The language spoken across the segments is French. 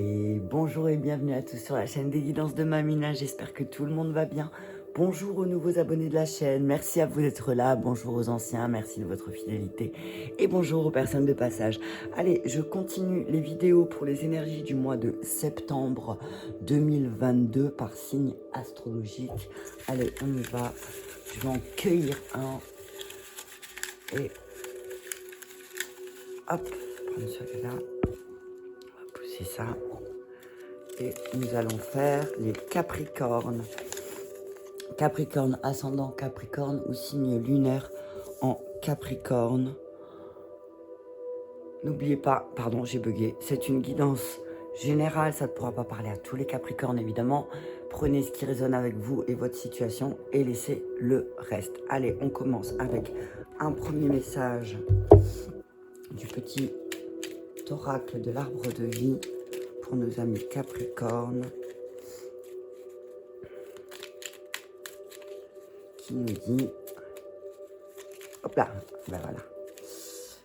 Et bonjour et bienvenue à tous sur la chaîne des guidances de Mamina, j'espère que tout le monde va bien. Bonjour aux nouveaux abonnés de la chaîne, merci à vous d'être là, bonjour aux anciens, merci de votre fidélité et bonjour aux personnes de passage. Allez, je continue les vidéos pour les énergies du mois de septembre 2022 par signe astrologique. Allez, on y va, je vais en cueillir un et hop, prendre celui-là, on va pousser ça. Et nous allons faire les Capricornes. Capricorne, ascendant Capricorne ou signe lunaire en Capricorne. N'oubliez pas, pardon, j'ai bugué, c'est une guidance générale, ça ne pourra pas parler à tous les Capricornes évidemment. Prenez ce qui résonne avec vous et votre situation et laissez le reste. Allez, on commence avec un premier message du petit oracle de l'arbre de vie pour nos amis Capricornes. Qui nous dit, hop là, ben voilà,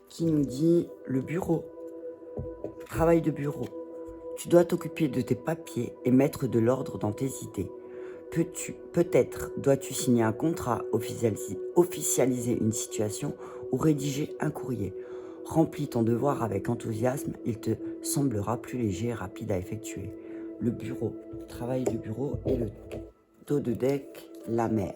qui nous dit le bureau, travail de bureau. Tu dois t'occuper de tes papiers et mettre de l'ordre dans tes idées. Peut-être dois-tu signer un contrat, officialiser une situation ou rédiger un courrier. Remplis ton devoir avec enthousiasme, il te semblera plus léger et rapide à effectuer. Le bureau, travail de bureau et le dos de deck, la mer.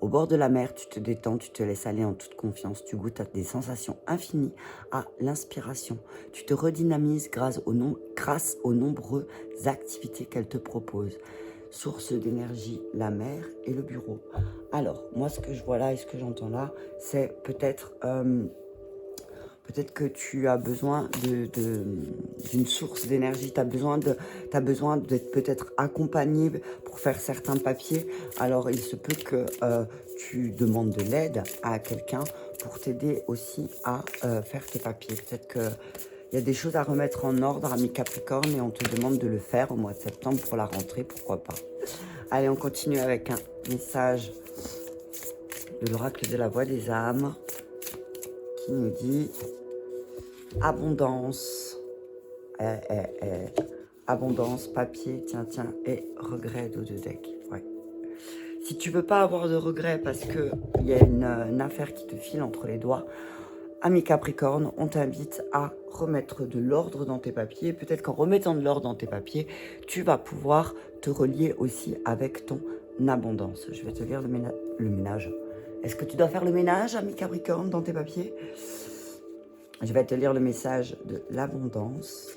Au bord de la mer, tu te détends, tu te laisses aller en toute confiance, tu goûtes à des sensations infinies, à l'inspiration. Tu te redynamises grâce aux nombreuses activités qu'elle te propose. Source d'énergie, la mer et le bureau. Alors, moi, ce que je vois là et ce que j'entends là, c'est peut-être que tu as besoin d'une source d'énergie, tu as besoin d'être peut-être accompagné pour faire certains papiers. Alors, il se peut que tu demandes de l'aide à quelqu'un pour t'aider aussi à faire tes papiers. Peut-être qu'il y a des choses à remettre en ordre, ami Capricorne, et on te demande de le faire au mois de septembre pour la rentrée, pourquoi pas. Allez, on continue avec un message de l'oracle de la voix des âmes qui nous dit abondance, abondance, papier, tiens, et regret dos de deck. Ouais. Si tu veux pas avoir de regrets parce que il y a une affaire qui te file entre les doigts, ami Capricorne, on t'invite à remettre de l'ordre dans tes papiers. Peut-être qu'en remettant de l'ordre dans tes papiers, tu vas pouvoir te relier aussi avec ton abondance. Je vais te lire le ménage. Est-ce que tu dois faire le ménage, ami Capricorne, dans tes papiers ? Je vais te lire le message de l'abondance.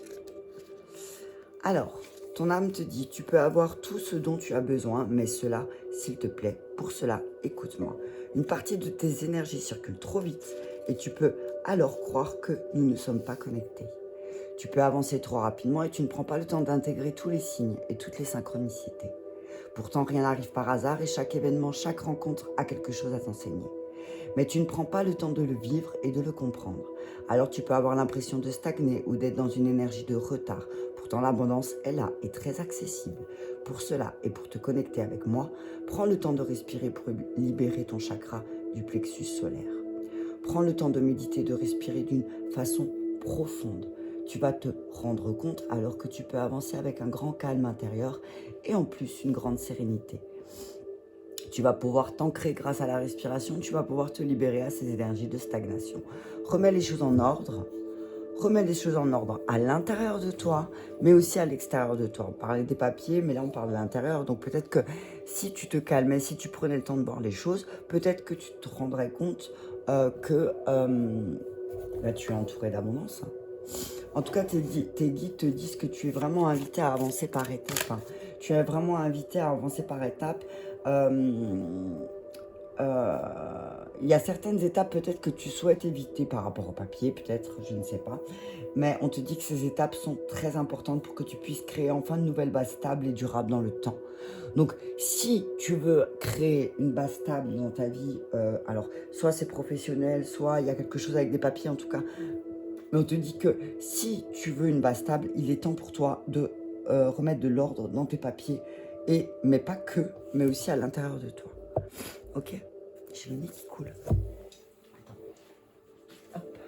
Alors, ton âme te dit, tu peux avoir tout ce dont tu as besoin, mais cela, s'il te plaît, pour cela, écoute-moi. Une partie de tes énergies circule trop vite et tu peux alors croire que nous ne sommes pas connectés. Tu peux avancer trop rapidement et tu ne prends pas le temps d'intégrer tous les signes et toutes les synchronicités. Pourtant, rien n'arrive par hasard et chaque événement, chaque rencontre a quelque chose à t'enseigner. Mais tu ne prends pas le temps de le vivre et de le comprendre. Alors tu peux avoir l'impression de stagner ou d'être dans une énergie de retard. Pourtant l'abondance est là et très accessible. Pour cela et pour te connecter avec moi, prends le temps de respirer pour libérer ton chakra du plexus solaire. Prends le temps de méditer, de respirer d'une façon profonde. Tu vas te rendre compte alors que tu peux avancer avec un grand calme intérieur et en plus une grande sérénité. Tu vas pouvoir t'ancrer grâce à la respiration, tu vas pouvoir te libérer à ces énergies de stagnation. Remets les choses en ordre. Remets les choses en ordre à l'intérieur de toi, mais aussi à l'extérieur de toi. On parlait des papiers, mais là on parle de l'intérieur. Donc peut-être que si tu te calmais, si tu prenais le temps de voir les choses, peut-être que tu te rendrais compte que là, tu es entouré d'abondance. En tout cas, tes guides te disent que tu es vraiment invité à avancer par étapes. Tu es vraiment invité à avancer par étapes. Il y a certaines étapes peut-être que tu souhaites éviter par rapport au papier, peut-être, je ne sais pas. Mais on te dit que ces étapes sont très importantes pour que tu puisses créer enfin de nouvelles bases stables et durables dans le temps. Donc, si tu veux créer une base stable dans ta vie, alors soit c'est professionnel, soit il y a quelque chose avec des papiers en tout cas. Mais on te dit que si tu veux une base stable, il est temps pour toi de remettre de l'ordre dans tes papiers. Mais pas que, mais aussi à l'intérieur de toi. Ok, j'ai le nez qui coule. Attends. Hop.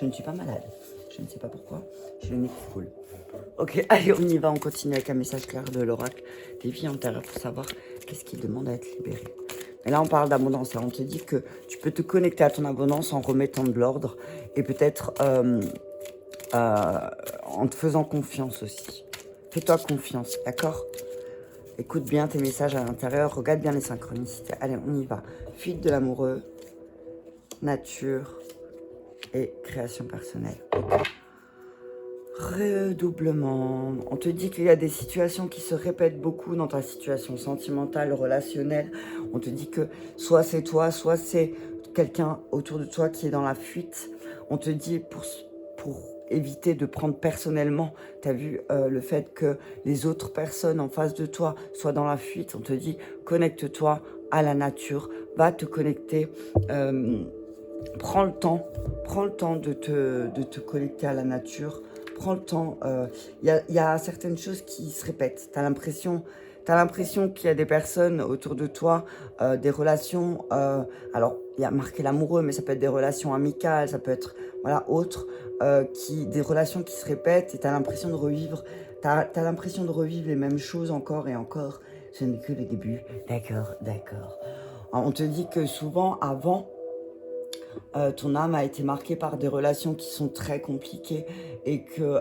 Je ne suis pas malade. Je ne sais pas pourquoi. J'ai le nez qui coule. Ok, allez, on y va. On continue avec un message clair de l'oracle des vies antérieures pour savoir qu'est-ce qui demande à être libéré. Et là, on parle d'abondance. On te dit que tu peux te connecter à ton abondance en remettant de l'ordre et peut-être en te faisant confiance aussi. Fais-toi confiance, d'accord? Écoute bien tes messages à l'intérieur. Regarde bien les synchronicités. Allez, on y va. Fuite de l'amoureux, nature et création personnelle. Redoublement. On te dit qu'il y a des situations qui se répètent beaucoup dans ta situation sentimentale, relationnelle. On te dit que soit c'est toi, soit c'est quelqu'un autour de toi qui est dans la fuite. On te dit pour éviter de prendre personnellement, tu as vu le fait que les autres personnes en face de toi soient dans la fuite. On te dit connecte-toi à la nature, va te connecter. Prends le temps de te connecter à la nature. Prends le temps. Y a certaines choses qui se répètent. Tu as l'impression qu'il y a des personnes autour de toi, des relations. Alors, il y a marqué l'amoureux, mais ça peut être des relations amicales, ça peut être autre, des relations qui se répètent et tu as l'impression de revivre. T'as l'impression de revivre les mêmes choses encore et encore. Ce n'est que le début. D'accord. On te dit que souvent, avant, ton âme a été marquée par des relations qui sont très compliquées et que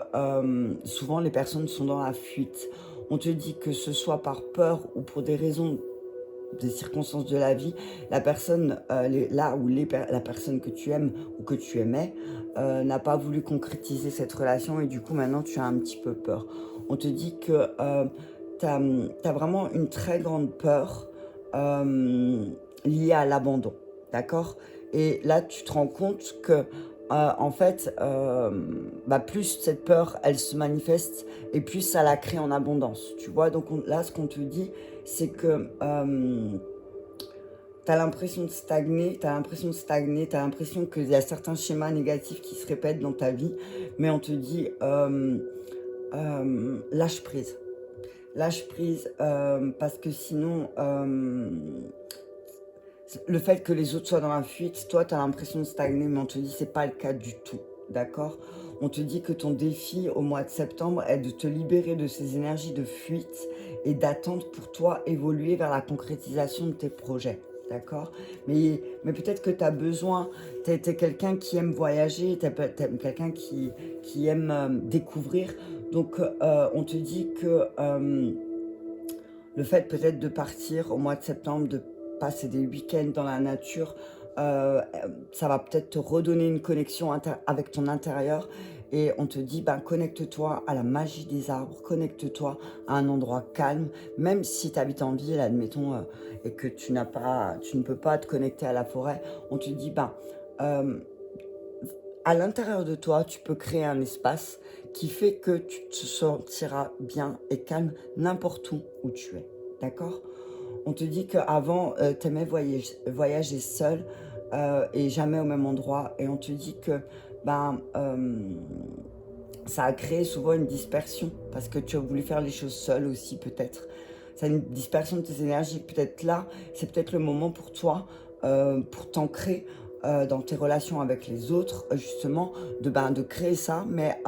souvent les personnes sont dans la fuite. On te dit que ce soit par peur ou pour des raisons, des circonstances de la vie, la personne la personne que tu aimes ou que tu aimais n'a pas voulu concrétiser cette relation et du coup maintenant tu as un petit peu peur. On te dit que tu as vraiment une très grande peur liée à l'abandon, d'accord? Et là, tu te rends compte que, en fait, plus cette peur, elle se manifeste et plus ça la crée en abondance. Tu vois, donc là, ce qu'on te dit, c'est que tu as l'impression de stagner, tu as l'impression qu'il y a certains schémas négatifs qui se répètent dans ta vie, mais on te dit lâche prise. Lâche prise parce que sinon... le fait que les autres soient dans la fuite, toi, tu as l'impression de stagner, mais on te dit que ce n'est pas le cas du tout, d'accord? On te dit que ton défi au mois de septembre est de te libérer de ces énergies de fuite et d'attendre pour toi évoluer vers la concrétisation de tes projets, d'accord? Mais peut-être que tu as besoin, tu es quelqu'un qui aime voyager, tu es quelqu'un qui aime découvrir, donc on te dit que le fait peut-être de partir au mois de septembre, de passer des week-ends dans la nature, ça va peut-être te redonner une connexion avec ton intérieur et on te dit connecte-toi à la magie des arbres, connecte-toi à un endroit calme, même si tu habites en ville, admettons, et que tu ne peux pas te connecter à la forêt, on te dit à l'intérieur de toi, tu peux créer un espace qui fait que tu te sentiras bien et calme n'importe où tu es, d'accord? On te dit qu'avant, tu aimais voyager seul et jamais au même endroit. Et on te dit que ça a créé souvent une dispersion parce que tu as voulu faire les choses seul aussi peut-être. C'est une dispersion de tes énergies. Peut-être là, c'est peut-être le moment pour toi, pour t'ancrer dans tes relations avec les autres, justement, de créer ça, mais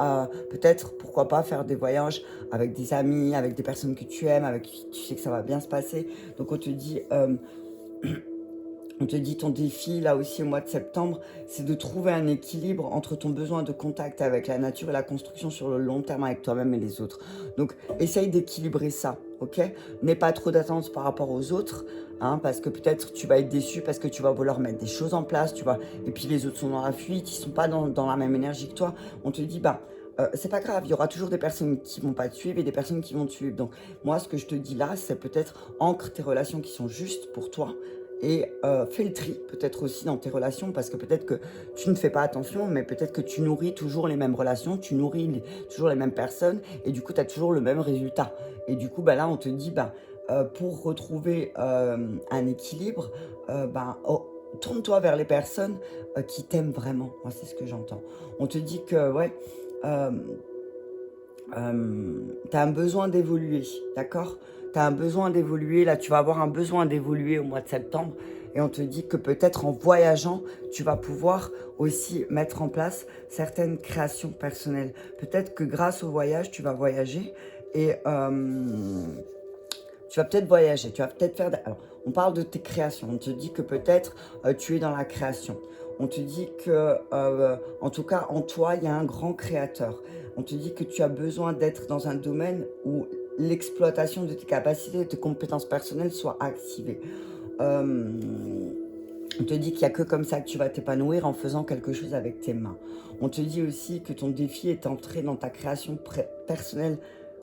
peut-être, pourquoi pas, faire des voyages avec des amis, avec des personnes que tu aimes, avec qui tu sais que ça va bien se passer. Donc on te dit ton défi, là aussi, au mois de septembre, c'est de trouver un équilibre entre ton besoin de contact avec la nature et la construction sur le long terme avec toi-même et les autres. Donc, essaye d'équilibrer ça, ok? N'aie pas trop d'attente par rapport aux autres, parce que peut-être tu vas être déçu parce que tu vas vouloir mettre des choses en place, tu vois. Et puis, les autres sont dans la fuite, ils sont pas dans la même énergie que toi. On te dit, c'est pas grave, il y aura toujours des personnes qui vont pas te suivre et des personnes qui vont te suivre. Donc, moi, ce que je te dis là, c'est peut-être ancre tes relations qui sont justes pour toi. Et fais le tri peut-être aussi dans tes relations parce que peut-être que tu ne fais pas attention mais peut-être que tu nourris toujours les mêmes relations, tu nourris toujours les mêmes personnes et du coup tu as toujours le même résultat. Et du coup là on te dit pour retrouver un équilibre, tourne-toi vers les personnes qui t'aiment vraiment. Moi c'est ce que j'entends. On te dit que tu as un besoin d'évoluer, d'accord? Tu as un besoin d'évoluer, là tu vas avoir un besoin d'évoluer au mois de septembre Et on te dit que peut-être en voyageant, tu vas pouvoir aussi mettre en place certaines créations personnelles. Peut-être que grâce au voyage, tu vas voyager et tu vas peut-être voyager, tu vas peut-être faire... Alors, on parle de tes créations, on te dit que peut-être tu es dans la création. On te dit que, en tout cas, en toi, il y a un grand créateur. On te dit que tu as besoin d'être dans un domaine où l'exploitation de tes capacités et de tes compétences personnelles soit activée. On te dit qu'il n'y a que comme ça que tu vas t'épanouir en faisant quelque chose avec tes mains. On te dit aussi que ton défi est entré dans ta création personnelle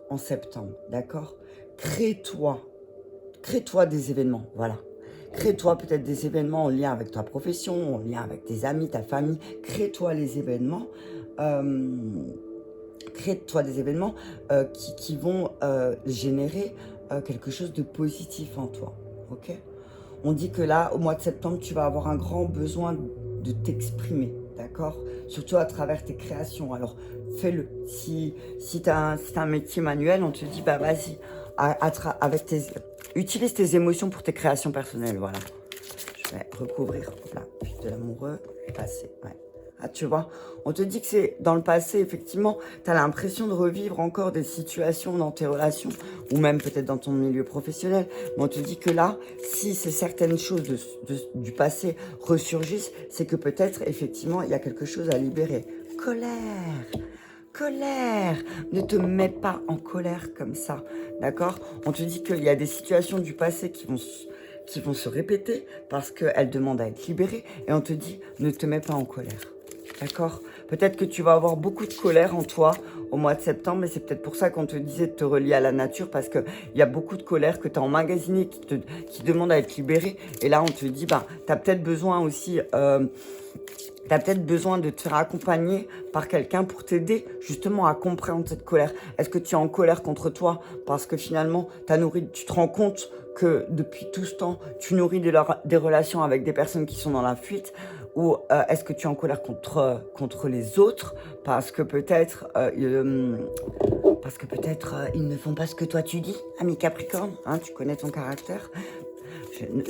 en septembre, d'accord? Crée-toi des événements, voilà. Crée-toi peut-être des événements en lien avec ta profession, en lien avec tes amis, ta famille. Crée-toi les événements. Crée-toi des événements qui vont générer quelque chose de positif en toi, ok? On dit que là, au mois de septembre, tu vas avoir un grand besoin de t'exprimer, d'accord? Surtout à travers tes créations. Alors, fais-le. Si tu as un métier manuel, on te dit, bah vas-y, utilise tes émotions pour tes créations personnelles, voilà. Je vais recouvrir, là, de l'amoureux, passé, ouais. Ah, tu vois, on te dit que c'est dans le passé, effectivement, tu as l'impression de revivre encore des situations dans tes relations, ou même peut-être dans ton milieu professionnel, mais on te dit que là, si c'est certaines choses du passé ressurgissent, c'est que peut-être, effectivement, il y a quelque chose à libérer. Colère, ne te mets pas en colère comme ça, d'accord? On te dit qu'il y a des situations du passé qui vont se répéter parce qu'elles demandent à être libérées, et on te dit, ne te mets pas en colère. D'accord? Peut-être que tu vas avoir beaucoup de colère en toi au mois de septembre, et c'est peut-être pour ça qu'on te disait de te relier à la nature, parce qu'il y a beaucoup de colère que tu as emmagasinée qui demande à être libérée. Et là, on te dit, bah, tu as peut-être besoin aussi... tu as peut-être besoin de te faire accompagner par quelqu'un pour t'aider justement à comprendre cette colère. Est-ce que tu es en colère contre toi parce que finalement tu te rends compte que depuis tout ce temps, tu nourris des relations avec des personnes qui sont dans la fuite, ou est-ce que tu es en colère contre les autres parce que peut-être ils ne font pas ce que toi tu dis, ami Capricorne, hein, tu connais ton caractère.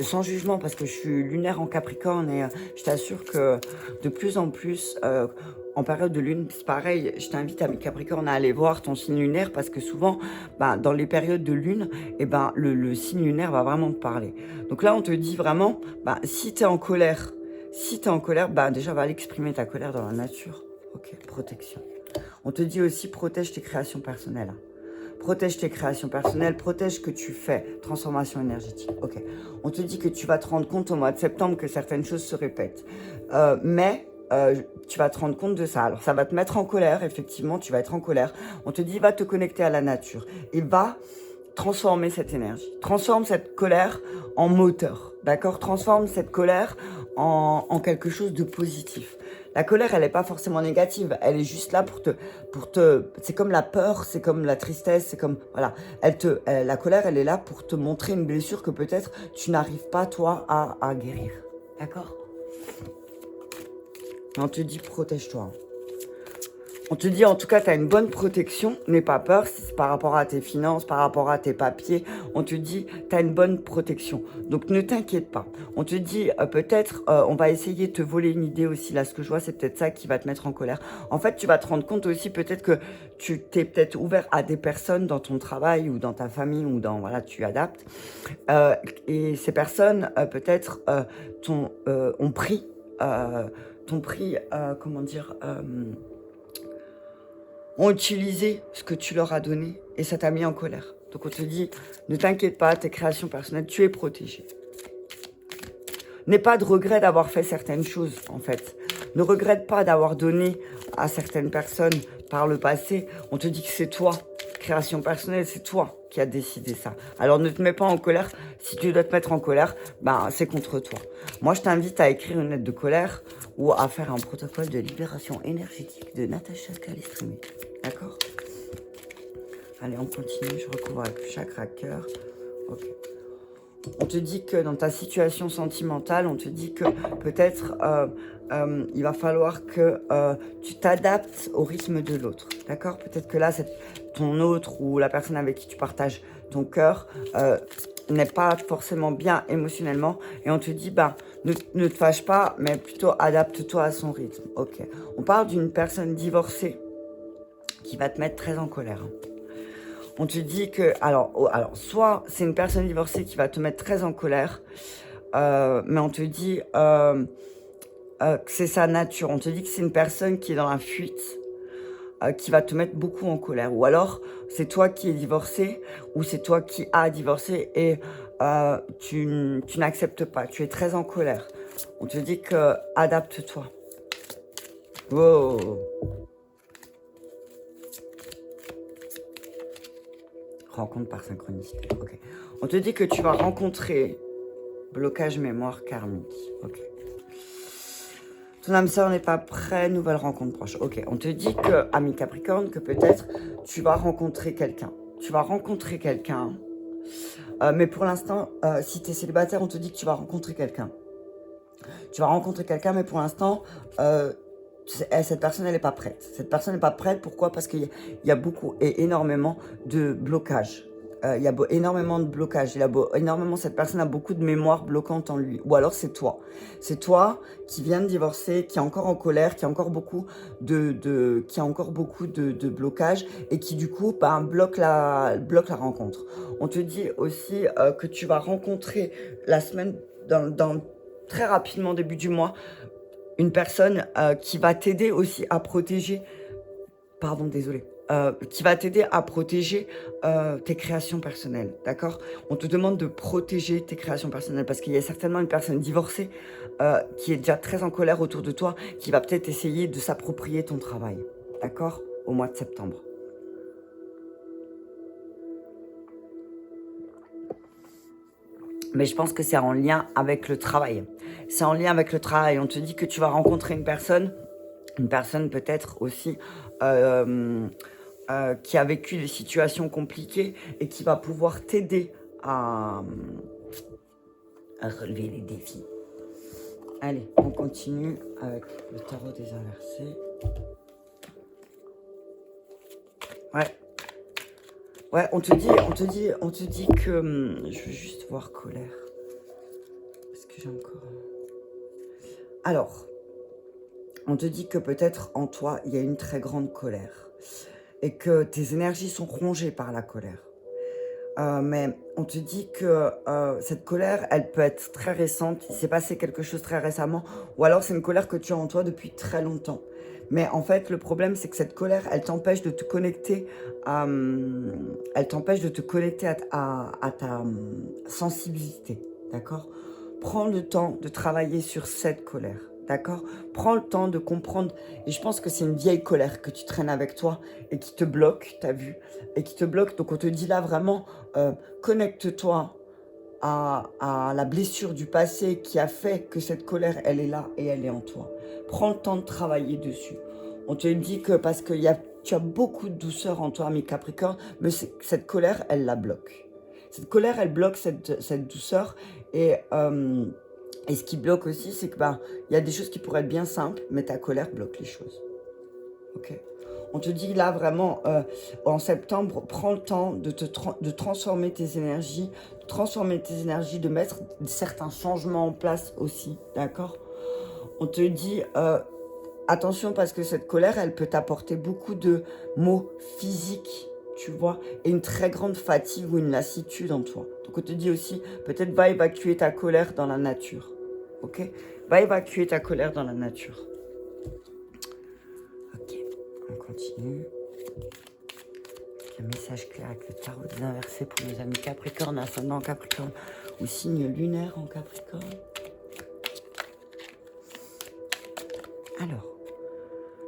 Sans jugement, parce que je suis lunaire en Capricorne, et je t'assure que de plus en plus, en période de lune, c'est pareil, je t'invite à mes Capricornes à aller voir ton signe lunaire, parce que souvent, dans les périodes de lune, le signe lunaire va vraiment te parler. Donc là, on te dit vraiment, si tu es en colère, déjà, va aller exprimer ta colère dans la nature. Ok, protection. On te dit aussi, protège tes créations personnelles. Protège tes créations personnelles, protège ce que tu fais. Transformation énergétique. Ok. On te dit que tu vas te rendre compte au mois de septembre que certaines choses se répètent. Mais tu vas te rendre compte de ça. Alors, ça va te mettre en colère, effectivement, tu vas être en colère. On te dit, va te connecter à la nature. Et va transformer cette énergie. Transforme cette colère en moteur. D'accord? Transforme cette colère en quelque chose de positif. La colère, elle n'est pas forcément négative. Elle est juste là c'est comme la peur, c'est comme la tristesse, c'est comme, voilà. La colère, elle est là pour te montrer une blessure que peut-être tu n'arrives pas, toi, à guérir. D'accord? On te dit, protège-toi. On te dit en tout cas, tu as une bonne protection, n'aie pas peur, si c'est par rapport à tes finances, par rapport à tes papiers, on te dit, tu as une bonne protection. Donc ne t'inquiète pas. On te dit, peut-être, on va essayer de te voler une idée aussi. Là, ce que je vois, c'est peut-être ça qui va te mettre en colère. En fait, tu vas te rendre compte aussi, peut-être que tu t'es peut-être ouvert à des personnes dans ton travail ou dans ta famille, ou voilà, tu adaptes. Et ces personnes, peut-être, ont pris, ont utilisé ce que tu leur as donné, et ça t'a mis en colère. Donc on te dit, ne t'inquiète pas, tes créations personnelles, tu es protégé. N'aie pas de regret d'avoir fait certaines choses, en fait. Ne regrette pas d'avoir donné à certaines personnes par le passé. On te dit que c'est toi, création personnelle, c'est toi qui as décidé ça. Alors ne te mets pas en colère. Si tu dois te mettre en colère, c'est contre toi. Moi, je t'invite à écrire une lettre de colère ou à faire un protocole de libération énergétique de Natacha Calistrini. D'accord? Allez, on continue. Je recouvre avec le chakra cœur. Ok. On te dit que dans ta situation sentimentale, on te dit que peut-être il va falloir que tu t'adaptes au rythme de l'autre. D'accord? Peut-être que là, c'est ton autre ou la personne avec qui tu partages ton cœur n'est pas forcément bien émotionnellement. Et on te dit, bah, ne te fâche pas, mais plutôt adapte-toi à son rythme. Ok. On parle d'une personne divorcée qui va te mettre très en colère. On te dit que, alors soit c'est une personne divorcée qui va te mettre très en colère, mais on te dit que c'est sa nature. On te dit que c'est une personne qui est dans la fuite, qui va te mettre beaucoup en colère. Ou alors, c'est toi qui es divorcé, ou c'est toi qui as divorcé et tu n'acceptes pas. Tu es très en colère. On te dit que adapte-toi. Wow. Rencontre par synchronicité. Ok. On te dit que tu vas rencontrer blocage mémoire karmique. Ok. Ton âme sœur n'est pas prêt, nouvelle rencontre proche. Ok. On te dit que, ami Capricorne, que peut-être tu vas rencontrer quelqu'un. Tu vas rencontrer quelqu'un. Mais pour l'instant, si tu es célibataire, on te dit que tu vas rencontrer quelqu'un. Tu vas rencontrer quelqu'un, mais pour l'instant, cette personne, elle n'est pas prête. Cette personne n'est pas prête. Pourquoi? Parce qu'il y a beaucoup et énormément de blocages. Il y a énormément de blocages. Cette personne a beaucoup de mémoire bloquante en lui. Ou alors c'est toi. C'est toi qui viens de divorcer, qui est encore en colère, qui a encore beaucoup de blocages et qui du coup bloque la rencontre. On te dit aussi que tu vas rencontrer la semaine, très rapidement, début du mois, une personne qui va t'aider aussi à protéger, qui va t'aider à protéger tes créations personnelles, d'accord? On te demande de protéger tes créations personnelles parce qu'il y a certainement une personne divorcée qui est déjà très en colère autour de toi, qui va peut-être essayer de s'approprier ton travail, d'accord? Au mois de septembre. Mais je pense que c'est en lien avec le travail. C'est en lien avec le travail. On te dit que tu vas rencontrer une personne peut-être aussi qui a vécu des situations compliquées et qui va pouvoir t'aider à relever les défis. Allez, on continue avec le tarot des inversés. Ouais, on te dit que... je veux juste voir colère. Parce que j'ai encore... Alors, on te dit que peut-être en toi, il y a une très grande colère. Et que tes énergies sont rongées par la colère. Mais on te dit que cette colère, elle peut être très récente. Il s'est passé quelque chose très récemment. Ou alors c'est une colère que tu as en toi depuis très longtemps. Mais en fait, le problème, c'est que cette colère, elle t'empêche de te connecter à ta sensibilité, d'accord? Prends le temps de travailler sur cette colère, d'accord? Prends le temps de comprendre. Et je pense que c'est une vieille colère que tu traînes avec toi et qui te bloque, t'as vu? Et qui te bloque. Donc, on te dit là vraiment, connecte-toi à la blessure du passé qui a fait que cette colère, elle est là et elle est en toi. Prends le temps de travailler dessus. On te dit que parce que tu as beaucoup de douceur en toi, ami Capricorne, mais cette colère, elle la bloque. Cette colère, elle bloque cette douceur. Et ce qui bloque aussi, c'est que y a des choses qui pourraient être bien simples, mais ta colère bloque les choses. Ok? On te dit là vraiment, en septembre, prends le temps de transformer tes énergies, de mettre certains changements en place aussi, d'accord? On te dit, attention parce que cette colère, elle peut t'apporter beaucoup de maux physiques, tu vois, et une très grande fatigue ou une lassitude en toi. Donc on te dit aussi, peut-être va évacuer ta colère dans la nature, ok? Va évacuer ta colère dans la nature. On continue. Un message clair avec le tarot des inversés pour nos amis Capricorne, ascendant en Capricorne ou signe lunaire en Capricorne. Alors,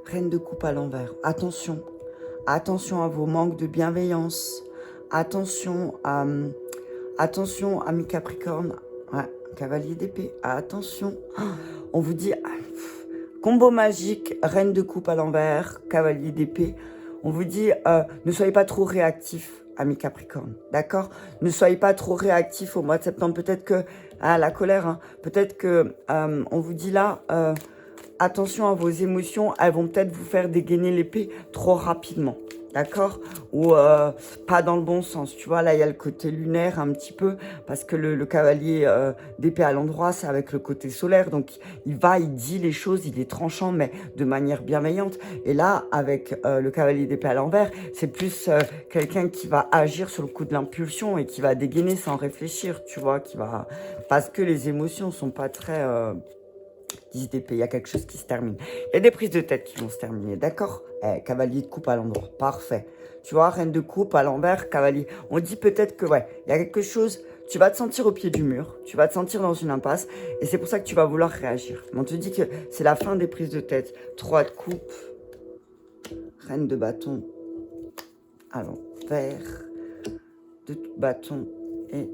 Reine de coupe à l'envers. Attention. Attention à vos manques de bienveillance. Attention, amis Capricorne. Ouais, cavalier d'épée. Attention. On vous dit... combo magique, reine de coupe à l'envers, cavalier d'épée. On vous dit, ne soyez pas trop réactifs, amis Capricorne, d'accord? Ne soyez pas trop réactifs au mois de septembre. Peut-être que, la colère, hein, peut-être que, on vous dit là, attention à vos émotions, elles vont peut-être vous faire dégainer l'épée trop rapidement, d'accord? Ou pas dans le bon sens, tu vois, là il y a le côté lunaire un petit peu, parce que le cavalier d'épée à l'endroit, c'est avec le côté solaire, donc il dit les choses, il est tranchant, mais de manière bienveillante. Et là, avec le cavalier d'épée à l'envers, c'est plus quelqu'un qui va agir sur le coup de l'impulsion et qui va dégainer sans réfléchir, tu vois, parce que les émotions sont pas très... 10 d'épée, il y a quelque chose qui se termine. Il y a des prises de tête qui vont se terminer, d'accord? Cavalier de coupe à l'endroit, parfait. Tu vois, reine de coupe à l'envers, cavalier. On dit peut-être que, ouais, il y a quelque chose, tu vas te sentir au pied du mur, tu vas te sentir dans une impasse, et c'est pour ça que tu vas vouloir réagir. Mais on te dit que c'est la fin des prises de tête. 3 de coupe, reine de bâton à l'envers, 2 de bâton et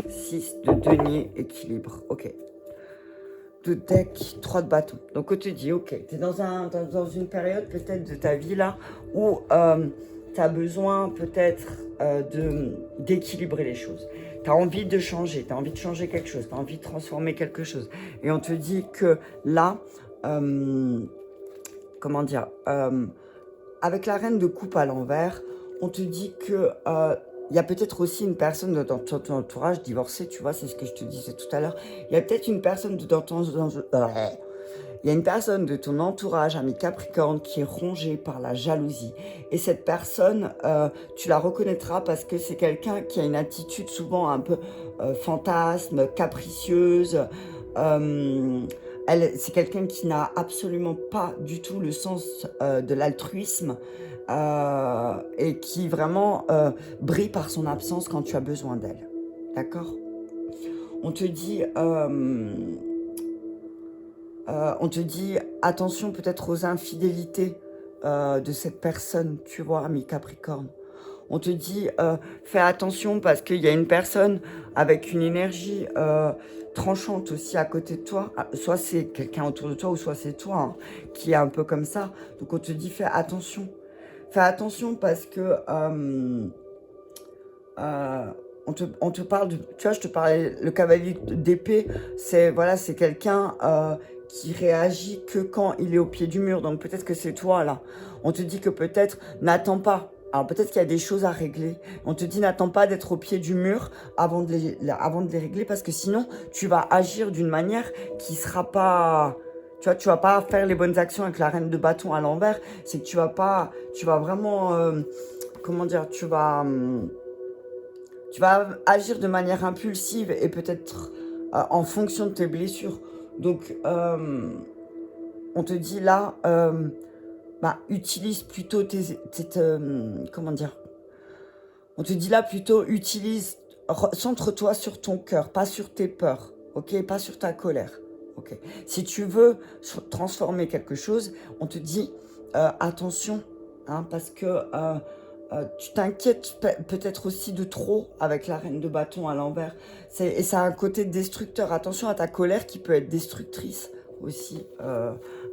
6 de denier, équilibre, ok. De deck, 3 de bâton. Donc on te dit, ok, tu es dans une période peut-être de ta vie là où tu as besoin peut-être d'équilibrer les choses. Tu as envie de changer, tu as envie de changer quelque chose, tu as envie de transformer quelque chose. Et on te dit que là, comment dire, avec la reine de coupe à l'envers, on te dit que il y a peut-être aussi une personne dans ton entourage divorcée, tu vois, c'est ce que je te disais tout à l'heure. Il y a peut-être une personne il y a une personne de ton entourage, ami Capricorne, qui est rongée par la jalousie. Et cette personne, tu la reconnaîtras parce que c'est quelqu'un qui a une attitude souvent un peu fantasme, capricieuse. C'est quelqu'un qui n'a absolument pas du tout le sens de l'altruisme. Et qui vraiment brille par son absence quand tu as besoin d'elle. D'accord? On te dit attention peut-être aux infidélités de cette personne, tu vois, ami Capricorne. On te dit fais attention parce qu'il y a une personne avec une énergie tranchante aussi à côté de toi. Soit c'est quelqu'un autour de toi ou soit c'est toi hein, qui est un peu comme ça. Donc on te dit fais attention. Fais attention parce que on te parle de... Tu vois, je te parlais, le cavalier d'épée, c'est voilà, c'est quelqu'un qui réagit que quand il est au pied du mur. Donc peut-être que c'est toi là. On te dit que peut-être n'attends pas. Alors peut-être qu'il y a des choses à régler. On te dit n'attends pas d'être au pied du mur avant de les régler parce que sinon tu vas agir d'une manière qui sera pas... Tu vois, tu vas pas faire les bonnes actions avec la reine de bâton à l'envers. C'est que tu vas vraiment, comment dire, tu vas agir de manière impulsive et peut-être en fonction de tes blessures. Donc, on te dit là, utilise plutôt comment dire, on te dit là plutôt, centre-toi sur ton cœur, pas sur tes peurs, ok, pas sur ta colère. Ok. Si tu veux transformer quelque chose, on te dit attention, hein, parce que tu t'inquiètes peut-être aussi de trop avec la reine de bâton à l'envers. Et ça a un côté destructeur. Attention à ta colère qui peut être destructrice aussi,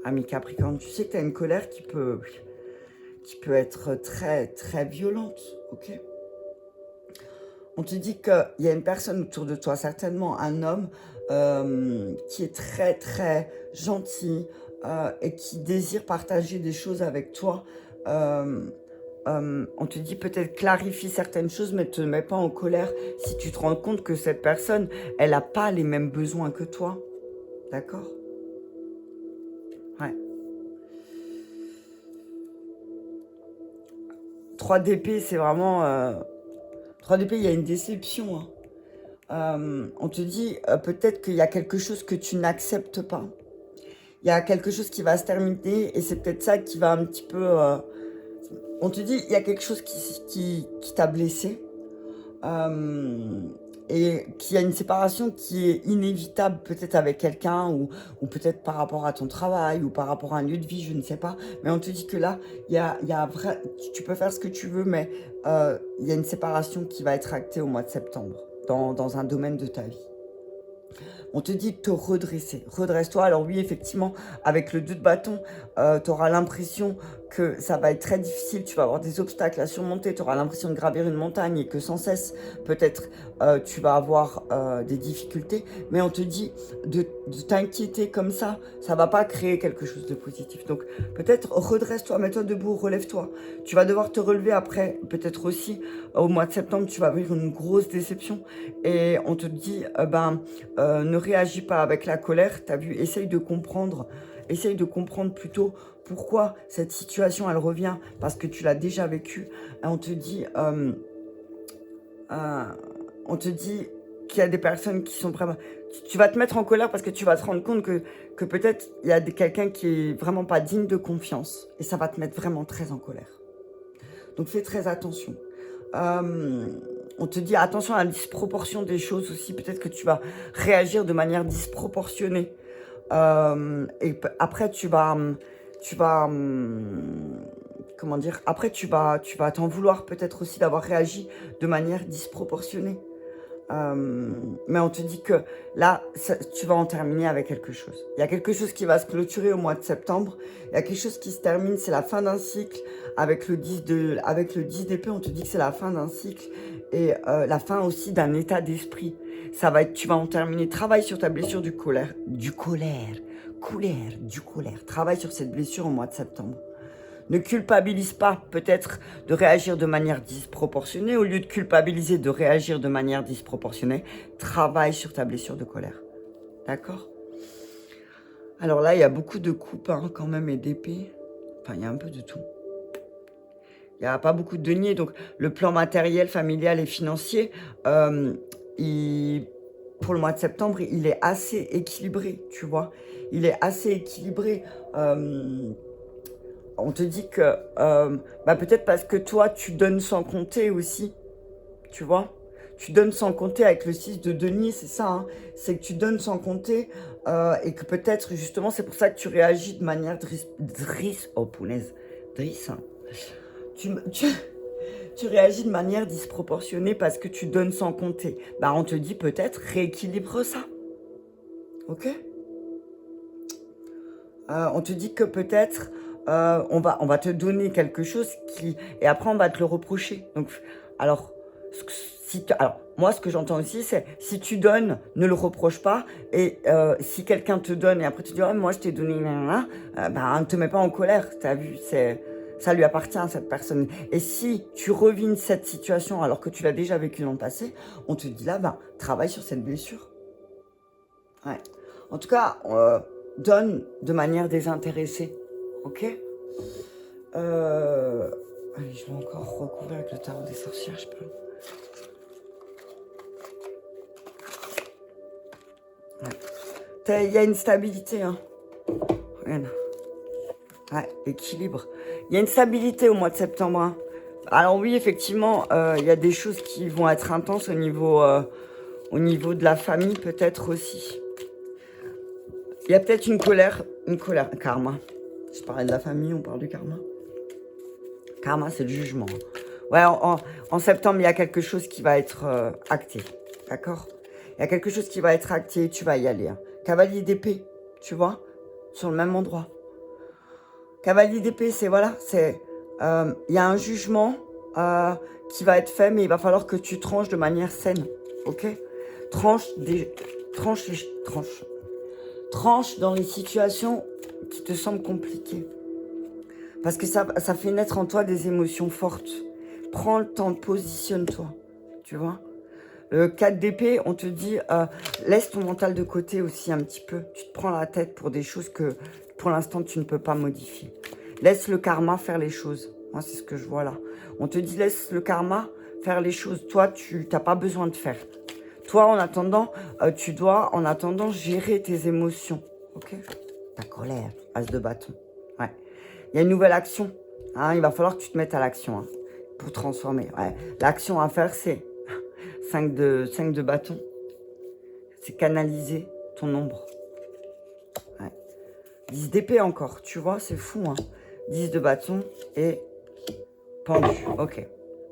ami Capricorne. Tu sais que tu as une colère qui peut être très, très violente, ok? On te dit qu'il y a une personne autour de toi, certainement un homme, qui est très très gentil et qui désire partager des choses avec toi. On te dit peut-être clarifie certaines choses, mais ne te mets pas en colère si tu te rends compte que cette personne, elle n'a pas les mêmes besoins que toi. D'accord? Ouais. 3 d'épée, c'est vraiment... 3 d'épée, il y a une déception, hein. On te dit peut-être qu'il y a quelque chose que tu n'acceptes pas. Il y a quelque chose qui va se terminer et c'est peut-être ça qui va un petit peu... on te dit il y a quelque chose qui t'a blessé et qu'il y a une séparation qui est inévitable peut-être avec quelqu'un ou peut-être par rapport à ton travail ou par rapport à un lieu de vie, je ne sais pas. Mais on te dit que là, tu peux faire ce que tu veux, mais il y a une séparation qui va être actée au mois de septembre dans un domaine de ta vie. On te dit de te redresser. Redresse-toi. Alors oui, effectivement, avec le 2 de bâton, tu auras l'impression que ça va être très difficile, tu vas avoir des obstacles à surmonter, tu auras l'impression de gravir une montagne et que sans cesse, peut-être, tu vas avoir des difficultés. Mais on te dit de t'inquiéter comme ça va pas créer quelque chose de positif. Donc, peut-être redresse-toi, mets-toi debout, relève-toi. Tu vas devoir te relever après, peut-être aussi, au mois de septembre, tu vas vivre une grosse déception. Et on te dit, ne réagis pas avec la colère, tu as vu, essaye de comprendre plutôt pourquoi cette situation, elle revient, parce que tu l'as déjà vécue. Et on te dit qu'il y a des personnes qui sont vraiment... Tu vas te mettre en colère parce que tu vas te rendre compte que peut-être il y a quelqu'un qui est vraiment pas digne de confiance. Et ça va te mettre vraiment très en colère. Donc fais très attention. On te dit attention à la disproportion des choses aussi. Peut-être que tu vas réagir de manière disproportionnée. Et après, comment dire, après tu vas t'en vouloir peut-être aussi d'avoir réagi de manière disproportionnée. Mais on te dit que là, tu vas en terminer avec quelque chose. Il y a quelque chose qui va se clôturer au mois de septembre. Il y a quelque chose qui se termine, c'est la fin d'un cycle. Avec le 10 d'épée, on te dit que c'est la fin d'un cycle et la fin aussi d'un état d'esprit. Ça va être, tu vas en terminer. Travaille sur ta blessure du colère. Travaille sur cette blessure au mois de septembre. Ne culpabilise pas peut-être de réagir de manière disproportionnée. Au lieu de culpabiliser, de réagir de manière disproportionnée, travaille sur ta blessure de colère. D'accord? Alors là, il y a beaucoup de coupes quand même et d'épées. Enfin, il y a un peu de tout. Il n'y a pas beaucoup de deniers. Donc, le plan matériel, familial et financier, pour le mois de septembre, il est assez équilibré, tu vois. Il est assez équilibré. On te dit que peut-être parce que toi, tu donnes sans compter aussi, tu vois. Tu donnes sans compter avec le 6 de denier, c'est ça. Hein, c'est que tu donnes sans compter et que peut-être, justement, c'est pour ça que tu réagis de manière tu réagis de manière disproportionnée parce que tu donnes sans compter. On te dit peut-être rééquilibre ça. Ok? On te dit que peut-être on va te donner quelque chose et après on va te le reprocher. Donc, alors moi ce que j'entends aussi c'est si tu donnes, ne le reproche pas et si quelqu'un te donne et après tu dis oh, moi je t'ai donné ne te mets pas en colère, t'as vu, ça lui appartient à cette personne. Et si tu revines cette situation alors que tu l'as déjà vécu dans le passé, on te dit là travaille sur cette blessure. Ouais. En tout cas, donne de manière désintéressée. Ok? Allez, je vais encore recouvrir avec le tarot des sorcières, je peux. Ouais. Il y a une stabilité, hein. Regarde. Ouais, équilibre. Il y a une stabilité au mois de septembre. Hein. Alors oui, effectivement, il y a des choses qui vont être intenses au niveau de la famille, peut-être aussi. Il y a peut-être une colère, karma. Je parlais de la famille, on parle du karma. Karma, c'est le jugement. Ouais, en septembre, il y a quelque chose qui va être acté. D'accord? Il y a quelque chose qui va être acté, tu vas y aller. Hein. Cavalier d'épée, tu vois? Sur le même endroit. Cavalier d'épée, c'est voilà, c'est... Il y a un jugement qui va être fait, mais il va falloir que tu tranches de manière saine. Ok? Tranche dans les situations qui te semblent compliquées. Parce que ça fait naître en toi des émotions fortes. Prends le temps, positionne-toi. Tu vois? Le 4 d'épée, on te dit, laisse ton mental de côté aussi un petit peu. Tu te prends la tête pour des choses que, pour l'instant, tu ne peux pas modifier. Laisse le karma faire les choses. Moi, c'est ce que je vois là. On te dit, laisse le karma faire les choses. Toi, tu n'as pas besoin de faire. Toi, en attendant, tu dois, en attendant, gérer tes émotions. Ok? Ta colère, as de bâton. Ouais. Il y a une nouvelle action. Hein, il va falloir que tu te mettes à l'action hein, pour transformer. Ouais. L'action à faire, c'est 5 de bâton. C'est canaliser ton ombre. Ouais. 10 d'épée encore. Tu vois, c'est fou. Hein. 10 de bâton et pendu. Ok.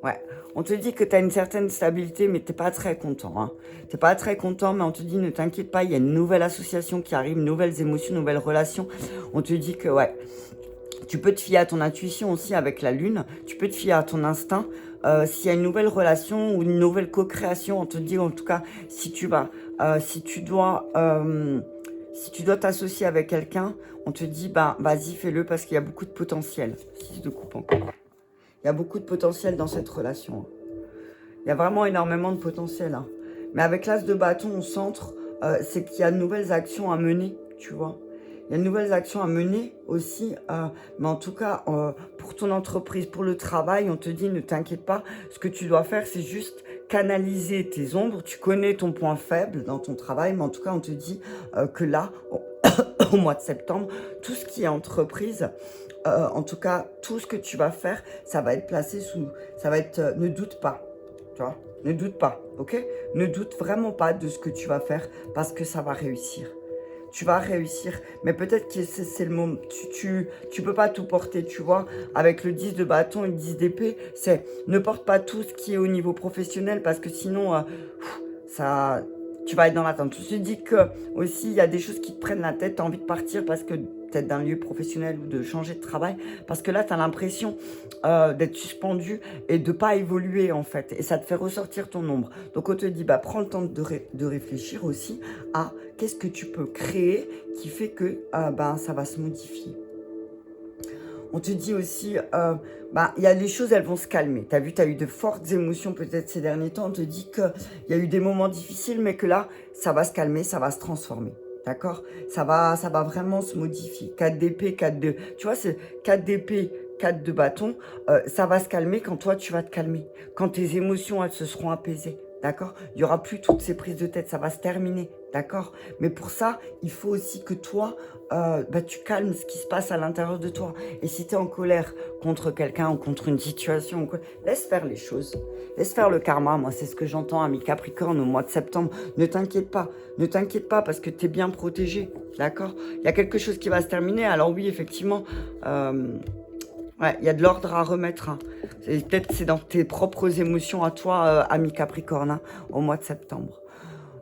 Ouais. On te dit que tu as une certaine stabilité, mais tu n'es pas très content. Hein. Tu n'es pas très content, mais on te dit ne t'inquiète pas, il y a une nouvelle association qui arrive, nouvelles émotions, nouvelles relations. On te dit que ouais, Tu peux te fier à ton intuition aussi avec la lune. Tu peux te fier à ton instinct. S'il y a une nouvelle relation ou une nouvelle co-création, on te dit en tout cas, si tu dois t'associer avec quelqu'un, on te dit, bah, vas-y, fais-le parce qu'il y a beaucoup de potentiel. Si tu te coupes encore. Il y a beaucoup de potentiel dans cette relation. Il y a vraiment énormément de potentiel. Hein. Mais avec l'as de bâton au centre, c'est qu'il y a de nouvelles actions à mener, tu vois. Il y a de nouvelles actions à mener aussi, mais en tout cas, pour ton entreprise, pour le travail, on te dit, ne t'inquiète pas, ce que tu dois faire, c'est juste canaliser tes ombres. Tu connais ton point faible dans ton travail, mais en tout cas, on te dit que là, au mois de septembre, tout ce qui est entreprise, en tout cas, tout ce que tu vas faire, ça va être placé sous... Ça va être... ne doute pas, tu vois. Ne doute pas, ok? Ne doute vraiment pas de ce que tu vas faire parce que ça va réussir. Tu vas réussir, mais peut-être que c'est le moment, tu peux pas tout porter, tu vois, avec le 10 de bâton et le 10 d'épée, c'est ne porte pas tout ce qui est au niveau professionnel parce que sinon, ça, tu vas être dans l'attente. Je te dis que aussi, il y a des choses qui te prennent la tête, tu as envie de partir parce que peut-être d'un lieu professionnel ou de changer de travail, parce que là, tu as l'impression d'être suspendu et de pas évoluer, en fait, et ça te fait ressortir ton ombre. Donc, on te dit, bah, prends le temps de réfléchir aussi à qu'est-ce que tu peux créer qui fait que ça va se modifier. On te dit aussi, il y a les choses, elles vont se calmer. Tu as vu, tu as eu de fortes émotions peut-être ces derniers temps. On te dit qu'il y a eu des moments difficiles, mais que là, ça va se calmer, ça va se transformer. D'accord, ça va vraiment se modifier. 4 d'épée, 4 de... Tu vois, c'est 4 d'épée, 4 de bâton. Ça va se calmer quand toi, tu vas te calmer. Quand tes émotions, elles se seront apaisées. D'accord, il n'y aura plus toutes ces prises de tête. Ça va se terminer. D'accord, mais pour ça, il faut aussi que toi, tu calmes ce qui se passe à l'intérieur de toi. Et si tu es en colère contre quelqu'un ou contre une situation, laisse faire les choses. Laisse faire le karma. Moi, c'est ce que j'entends à mi-Capricorne au mois de septembre. Ne t'inquiète pas. Ne t'inquiète pas parce que tu es bien protégé. D'accord, il y a quelque chose qui va se terminer. Alors oui, effectivement, il y a de l'ordre à remettre. Hein. Peut-être c'est dans tes propres émotions à toi, ami Capricorne, hein, au mois de septembre.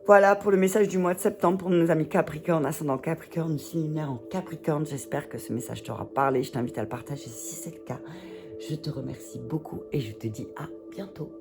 Voilà pour le message du mois de septembre pour nos amis Capricorne, ascendant Capricorne, signe lunaire en Capricorne. J'espère que ce message t'aura parlé. Je t'invite à le partager si c'est le cas. Je te remercie beaucoup et je te dis à bientôt.